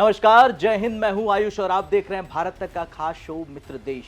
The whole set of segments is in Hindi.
नमस्कार, जय हिंद। मैं हूं आयुष और आप देख रहे हैं भारत तक का खास शो मित्र देश।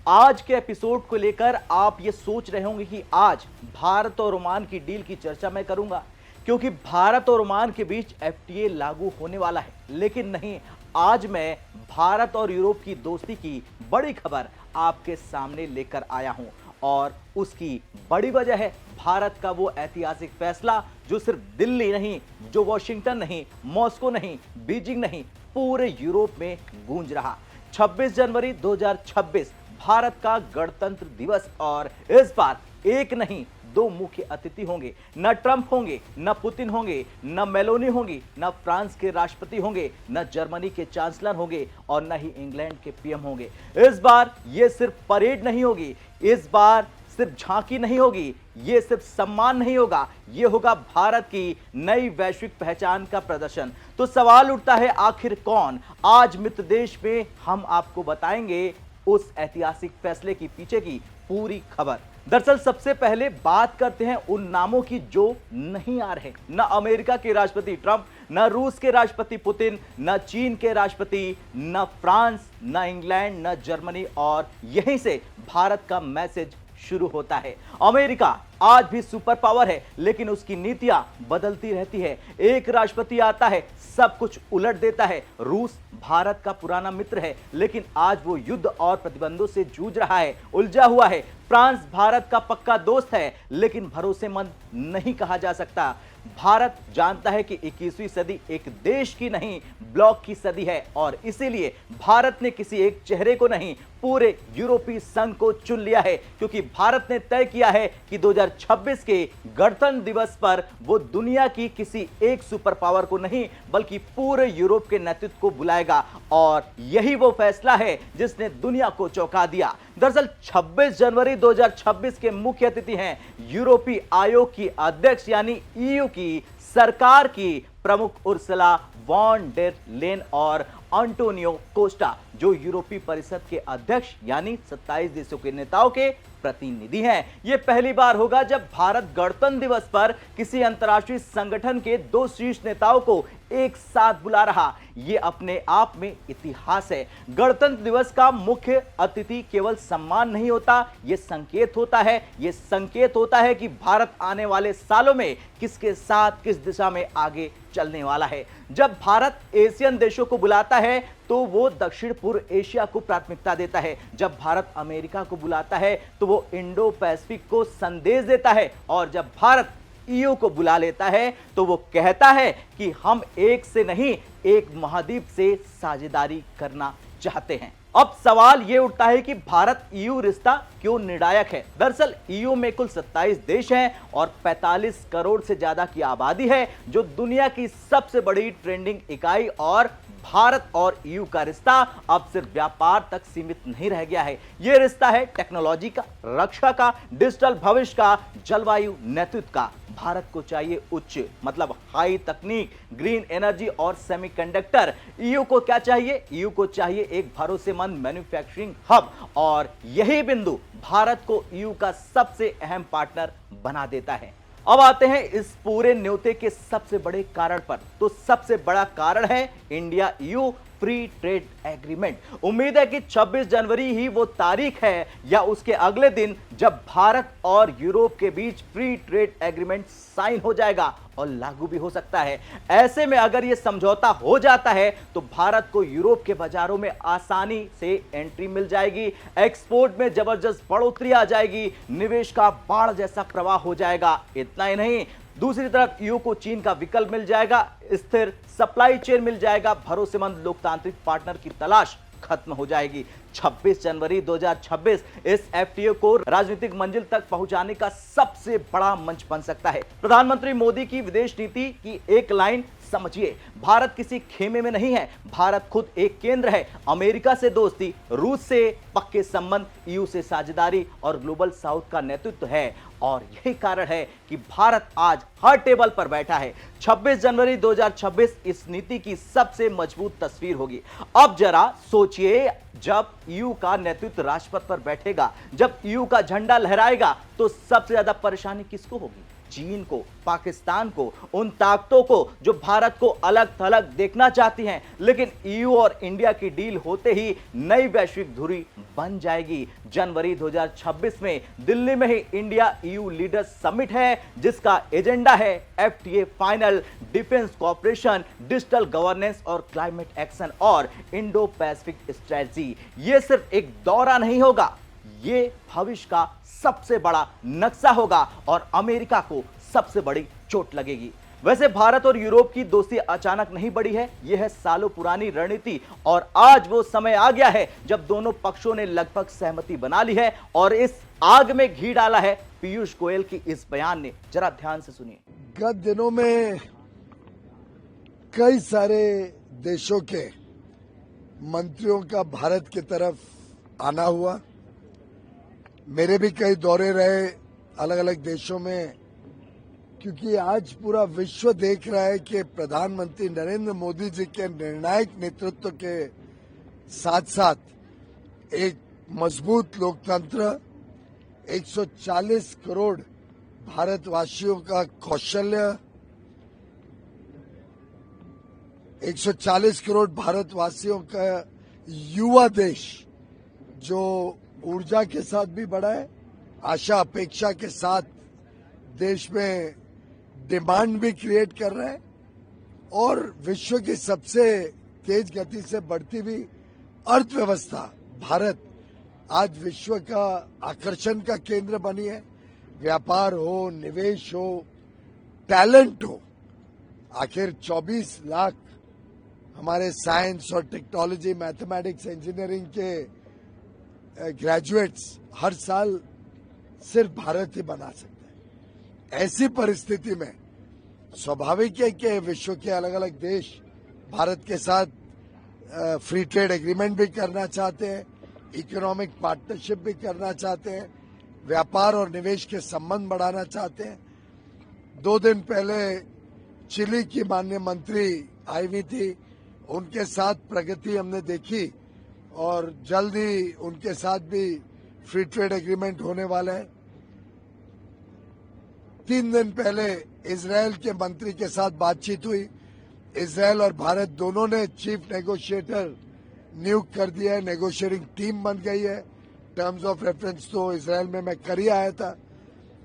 आज के एपिसोड को लेकर आप ये सोच रहे होंगे कि आज भारत और ओमान की डील की चर्चा मैं करूंगा, क्योंकि भारत और ओमान के बीच एफटीए लागू होने वाला है। लेकिन नहीं, आज मैं भारत और यूरोप की दोस्ती की बड़ी खबर आपके सामने लेकर आया हूं और उसकी बड़ी वजह है भारत का वो ऐतिहासिक फैसला जो सिर्फ दिल्ली नहीं, जो वॉशिंगटन नहीं, मॉस्को नहीं, बीजिंग नहीं, पूरे यूरोप में गूंज रहा। 26 जनवरी 2026 भारत का गणतंत्र दिवस और इस बार एक नहीं दो मुख्य अतिथि होंगे। न ट्रंप होंगे, न पुतिन होंगे, न मेलोनी होंगी, न फ्रांस के राष्ट्रपति होंगे, न जर्मनी के चांसलर होंगे और न ही इंग्लैंड के पीएम होंगे। इस बार ये सिर्फ परेड नहीं होगी, इस बार सिर्फ झांकी नहीं होगी, ये सिर्फ सम्मान नहीं होगा, ये होगा भारत की नई वैश्विक पहचान का प्रदर्शन। तो सवाल उठता है, आखिर कौन? आज मित्र देश में हम आपको बताएंगे उस ऐतिहासिक फैसले की पीछे की पूरी खबर। दरअसल सबसे पहले बात करते हैं उन नामों की जो नहीं आ रहे। न अमेरिका के राष्ट्रपति ट्रंप, न रूस के राष्ट्रपति पुतिन, न चीन के राष्ट्रपति, न फ्रांस, न इंग्लैंड, न जर्मनी। और यहीं से भारत का मैसेज शुरू होता है। अमेरिका आज भी सुपर पावर है, लेकिन उसकी नीतियां बदलती रहती है। एक राष्ट्रपति आता है, सब कुछ उलट देता है। रूस भारत का पुराना मित्र है, लेकिन आज वो युद्ध और प्रतिबंधों से जूझ रहा है, उलझा हुआ है। फ्रांस भारत का पक्का दोस्त है, लेकिन भरोसेमंद नहीं कहा जा सकता। भारत जानता है कि 21वीं सदी एक देश की नहीं, ब्लॉक की सदी है और इसीलिए भारत ने किसी एक चेहरे को नहीं, पूरे यूरोपीय संघ को चुन लिया है, क्योंकि भारत ने तय किया है कि 2026 के गणतंत्र दिवस पर वो दुनिया की किसी एक सुपर पावर को नहीं, बल्कि पूरे यूरोप के नेतृत्व को बुलाएगा। और यही वो फैसला है जिसने दुनिया को चौंका दिया। दरअसल 26 जनवरी 2026 के मुख्य अतिथि हैं यूरोपीय आयोग की अध्यक्ष यानी ईयू की सरकार की प्रमुख उर्सुला वॉन डेर लेन और एंटोनियो कोस्टा, जो यूरोपीय परिषद के अध्यक्ष यानी 27 देशों के नेताओं के प्रतिनिधि हैं। यह पहली बार होगा जब भारत गणतंत्र दिवस पर किसी अंतर्राष्ट्रीय संगठन के दो शीर्ष नेताओं को एक साथ बुला रहा। यह अपने आप में इतिहास है। गणतंत्र दिवस का मुख्य अतिथि केवल सम्मान नहीं होता, यह संकेत होता है। यह संकेत होता है कि भारत आने वाले सालों में किसके साथ किस दिशा में आगे चलने वाला है। जब भारत एशियन देशों को बुलाता है तो वो दक्षिण पूर्व एशिया को प्राथमिकता देता है। जब भारत अमेरिका को बुलाता है तो वो इंडो पैसिफिक को संदेश देता है। और जब भारत ईयू को बुला लेता है तो वो कहता है कि हम एक से नहीं, एक महाद्वीप से साझेदारी करना चाहते हैं। अब सवाल यह उठता है कि भारत ईयू रिश्ता क्यों निर्णायक है। दरअसल ईयू में कुल 27 देश हैं और 45 करोड़ से ज्यादा की आबादी है, जो दुनिया की सबसे बड़ी ट्रेडिंग इकाई। और भारत और ईयू का रिश्ता अब सिर्फ व्यापार तक सीमित नहीं रह गया है। यह रिश्ता है टेक्नोलॉजी का, रक्षा का, डिजिटल भविष्य का, जलवायु नेतृत्व का। भारत को चाहिए उच्च मतलब हाई तकनीक, ग्रीन एनर्जी और सेमीकंडक्टर। ईयू को क्या चाहिए? ईयू को चाहिए एक भरोसेमंद मैन्युफैक्चरिंग हब। और यही बिंदु भारत को ईयू का सबसे अहम पार्टनर बना देता है। अब आते हैं इस पूरे न्योते के सबसे बड़े कारण पर। तो सबसे बड़ा कारण है India EU free trade agreement. उम्मीद है कि 26 जनवरी ही वो तारीख है या उसके अगले दिन जब भारत और यूरोप के बीच फ्री ट्रेड एग्रीमेंट साइन हो जाएगा और लागू भी हो सकता है। ऐसे में अगर ये समझौता हो जाता है तो भारत को यूरोप के बाजारों में आसानी से एंट्री मिल जाएगी, एक्सपोर्ट में जबरदस्त बढ़ोतरी आ जाएगी, निवेश का बाढ़ जैसा प्रवाह हो जाएगा। इतना ही नहीं, दूसरी तरफ ईयू को चीन का विकल्प मिल जाएगा, स्थिर सप्लाई चेन मिल जाएगा, भरोसेमंद लोकतांत्रिक पार्टनर की तलाश खत्म हो जाएगी। 26 जनवरी 2026 इस एफटीए को राजनीतिक मंजिल तक पहुंचाने का सबसे बड़ा मंच बन सकता है। प्रधानमंत्री मोदी की विदेश नीति की एक लाइन समझिए, भारत किसी खेमे में नहीं है, भारत खुद एक केंद्र है। अमेरिका से दोस्ती, रूस से पक्के संबंध, ईयू से साझेदारी और ग्लोबल साउथ का नेतृत्व है। और यही कारण है कि भारत आज हर टेबल पर बैठा है। 26 जनवरी 2026 इस नीति की सबसे मजबूत तस्वीर होगी। अब जरा सोचिए, जब ईयू का नेतृत्व राजपथ पर बैठेगा, जब ईयू का झंडा लहराएगा, तो सबसे ज्यादा परेशानी किसको होगी? चीन को, पाकिस्तान को, उन ताकतों को जो भारत को अलग थलग देखना चाहती हैं। लेकिन ईयू और इंडिया की डील होते ही नई वैश्विक धुरी बन जाएगी। जनवरी 2026 में दिल्ली में ही इंडिया ईयू लीडर्स समिट है, जिसका एजेंडा है FTA final, defence cooperation, digital governance और क्लाइमेट एक्शन और इंडो पैसिफिक स्ट्रेटजी। यह सिर्फ एक दौरा नहीं होगा, ये भविष्य का सबसे बड़ा नक्शा होगा और अमेरिका को सबसे बड़ी चोट लगेगी। वैसे भारत और यूरोप की दोस्ती अचानक नहीं बढ़ी है, यह है सालों पुरानी रणनीति और आज वो समय आ गया है जब दोनों पक्षों ने लगभग सहमति बना ली है और इस आग में घी डाला है पीयूष गोयल की इस बयान ने। जरा ध्यान से सुनिए। गत दिनों में कई सारे देशों के मंत्रियों का भारत की तरफ आना हुआ। मेरे भी कई दौरे रहे अलग अलग देशों में, क्योंकि आज पूरा विश्व देख रहा है कि प्रधानमंत्री नरेंद्र मोदी जी के निर्णायक नेतृत्व के साथ साथ एक मजबूत लोकतंत्र, 140 करोड़ भारतवासियों का कौशल्य, 140 करोड़ भारतवासियों का युवा देश जो ऊर्जा के साथ भी बढ़ा है, आशा अपेक्षा के साथ देश में डिमांड भी क्रिएट कर रहा है और विश्व की सबसे तेज गति से बढ़ती हुई अर्थव्यवस्था भारत आज विश्व का आकर्षण का केंद्र बनी है। व्यापार हो, निवेश हो, टैलेंट हो, आखिर 24 लाख हमारे साइंस और टेक्नोलॉजी, मैथमेटिक्स, इंजीनियरिंग के ग्रेजुएट्स हर साल सिर्फ भारत ही बना सकते हैं। ऐसी परिस्थिति में स्वाभाविक है कि विश्व के अलग अलग देश भारत के साथ फ्री ट्रेड एग्रीमेंट भी करना चाहते हैं, इकोनॉमिक पार्टनरशिप भी करना चाहते हैं, व्यापार और निवेश के संबंध बढ़ाना चाहते हैं। 2 दिन पहले चिली की माननीय मंत्री आई हुई थी, उनके साथ प्रगति हमने देखी और जल्द ही उनके साथ भी फ्री ट्रेड एग्रीमेंट होने वाला है। 3 दिन पहले इजरायल के मंत्री के साथ बातचीत हुई। इजरायल और भारत दोनों ने चीफ नेगोशिएटर नियुक्त कर दिया है, नेगोशिएटिंग टीम बन गई है। टर्म्स ऑफ रेफरेंस तो इजरायल में मैं कर ही आया था।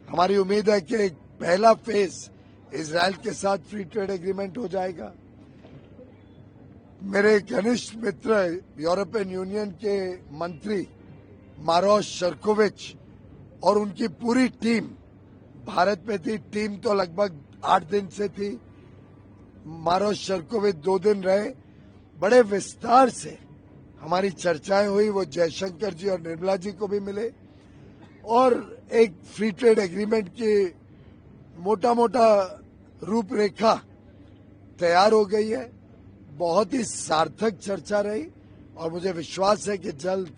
हमारी उम्मीद है कि एक पहला फेज इजरायल के साथ फ्री ट्रेड एग्रीमेंट हो जाएगा। मेरे घनिष्ठ मित्र यूरोपियन यूनियन के मंत्री मारोस शर्कोविच और उनकी पूरी टीम भारत में थी। टीम तो लगभग 8 दिन से थी। मारोस शर्कोविच 2 दिन रहे, बड़े विस्तार से हमारी चर्चाएं हुई। वो जयशंकर जी और निर्मला जी को भी मिले और एक फ्री ट्रेड एग्रीमेंट की मोटा मोटा रूपरेखा तैयार हो गई है। बहुत ही सार्थक चर्चा रही और मुझे विश्वास है कि जल्द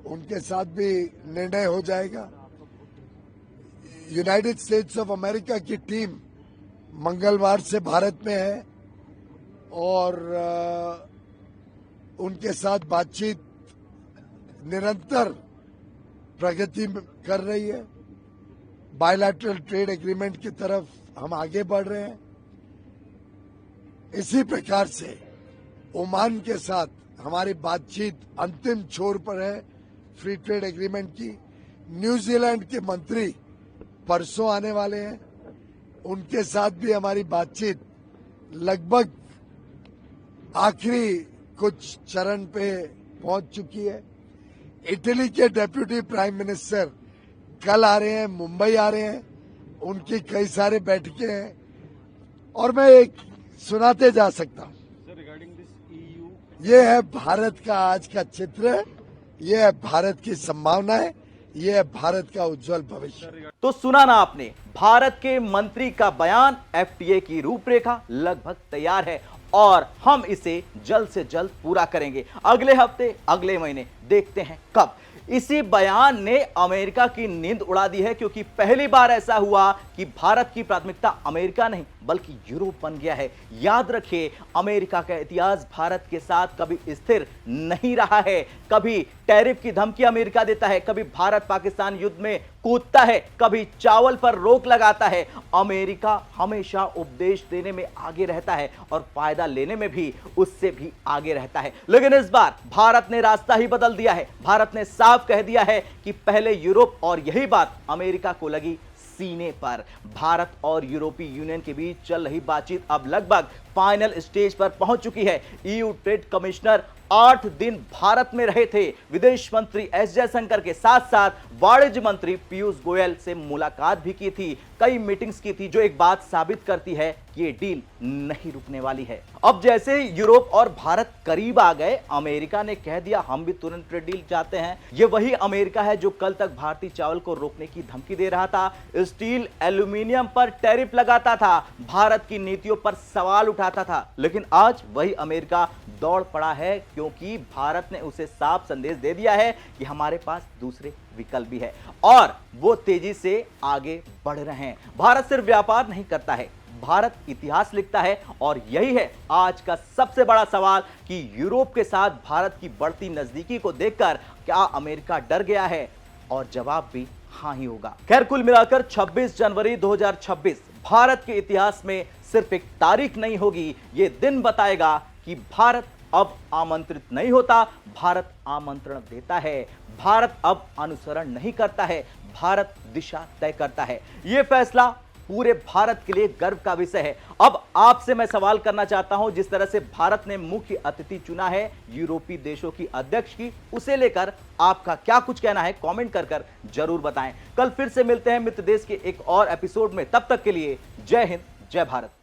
उनके साथ भी निर्णय हो जाएगा। यूनाइटेड स्टेट्स ऑफ अमेरिका की टीम मंगलवार से भारत में है और उनके साथ बातचीत निरंतर प्रगति कर रही है। बायलैटरल ट्रेड एग्रीमेंट की तरफ हम आगे बढ़ रहे हैं। इसी प्रकार से ओमान के साथ हमारी बातचीत अंतिम छोर पर है फ्री ट्रेड एग्रीमेंट की। न्यूजीलैंड के मंत्री परसों आने वाले हैं, उनके साथ भी हमारी बातचीत लगभग आखिरी कुछ चरण पे पहुंच चुकी है। इटली के डेप्यूटी प्राइम मिनिस्टर कल आ रहे हैं, मुंबई आ रहे हैं, उनकी कई सारे बैठकें हैं और मैं एक सुनाते जा सकता हूं। ये है भारत का आज का चित्र, ये है भारत की संभावनाएं, ये है भारत का उज्जवल भविष्य। तो सुना ना आपने, भारत के मंत्री का बयान, एफटीए की रूपरेखा लगभग तैयार है और हम इसे जल्द से जल्द पूरा करेंगे। अगले हफ्ते, अगले महीने, देखते हैं कब। इसी बयान ने अमेरिका की नींद उड़ा दी है, क्योंकि पहली बार ऐसा हुआ कि भारत की प्राथमिकता अमेरिका नहीं बल्कि यूरोप बन गया है। याद रखिए, अमेरिका का इतिहास भारत के साथ कभी स्थिर नहीं रहा है। कभी टैरिफ की धमकी अमेरिका देता है, कभी भारत पाकिस्तान युद्ध में कूदता है, कभी चावल पर रोक लगाता है। अमेरिका हमेशा उपदेश देने में आगे रहता है और फायदा लेने में भी उससे भी आगे रहता है। लेकिन इस बार भारत ने रास्ता ही बदल दिया है। भारत ने साफ कह दिया है कि पहले यूरोप, और यही बात अमेरिका को लगी सीने पर। भारत और यूरोपीय यूनियन के बीच चल रही बातचीत अब लगभग फाइनल स्टेज पर पहुंच चुकी है। ईयू ट्रेड कमिश्नर 8 दिन भारत में रहे थे। विदेश मंत्री एस जयशंकर के साथ साथ वाणिज्य मंत्री पीयूष गोयल से मुलाकात भी की थी, कई मीटिंग्स की थी, जो एक बात साबित करती है कि ये डील नहीं रुकने वाली है। अब जैसे यूरोप और भारत करीब आ गए, अमेरिका ने कह दिया हम भी तुरंत ट्रेड डील चाहते हैं। ये वही अमेरिका है जो कल तक भारतीय चावल को रोकने की धमकी दे रहा था, स्टील एल्यूमिनियम पर टैरिफ लगाता था, भारत की नीतियों पर सवाल उठाता था। लेकिन आज वही अमेरिका दौड़ पड़ा है, क्योंकि भारत ने उसे साफ संदेश दे दिया है कि हमारे पास दूसरे विकल्प भी है और वो तेजी से आगे बढ़ रहे हैं। भारत सिर्फ व्यापार नहीं करता है, भारत इतिहास लिखता है। और यही है आज का सबसे बड़ा सवाल कि यूरोप के साथ भारत की बढ़ती नजदीकी को देखकर क्या अमेरिका डर गया है? और जवाब भी हाँ ही होगा। खैर, कुल मिलाकर 26 जनवरी 2026 भारत के इतिहास में सिर्फ एक तारीख नहीं होगी, ये दिन बताएगा कि भारत अब आमंत्रित नहीं होता, भारत आमंत्रण देता है। भारत अब अनुसरण नहीं करता है, भारत दिशा तय करता है। यह फैसला पूरे भारत के लिए गर्व का विषय है। अब आपसे मैं सवाल करना चाहता हूं, जिस तरह से भारत ने मुख्य अतिथि चुना है यूरोपीय देशों की अध्यक्ष की, उसे लेकर आपका क्या कुछ कहना है? कमेंट कर जरूर बताएं। कल फिर से मिलते हैं मित्र देश के एक और एपिसोड में। तब तक के लिए जय हिंद, जय भारत।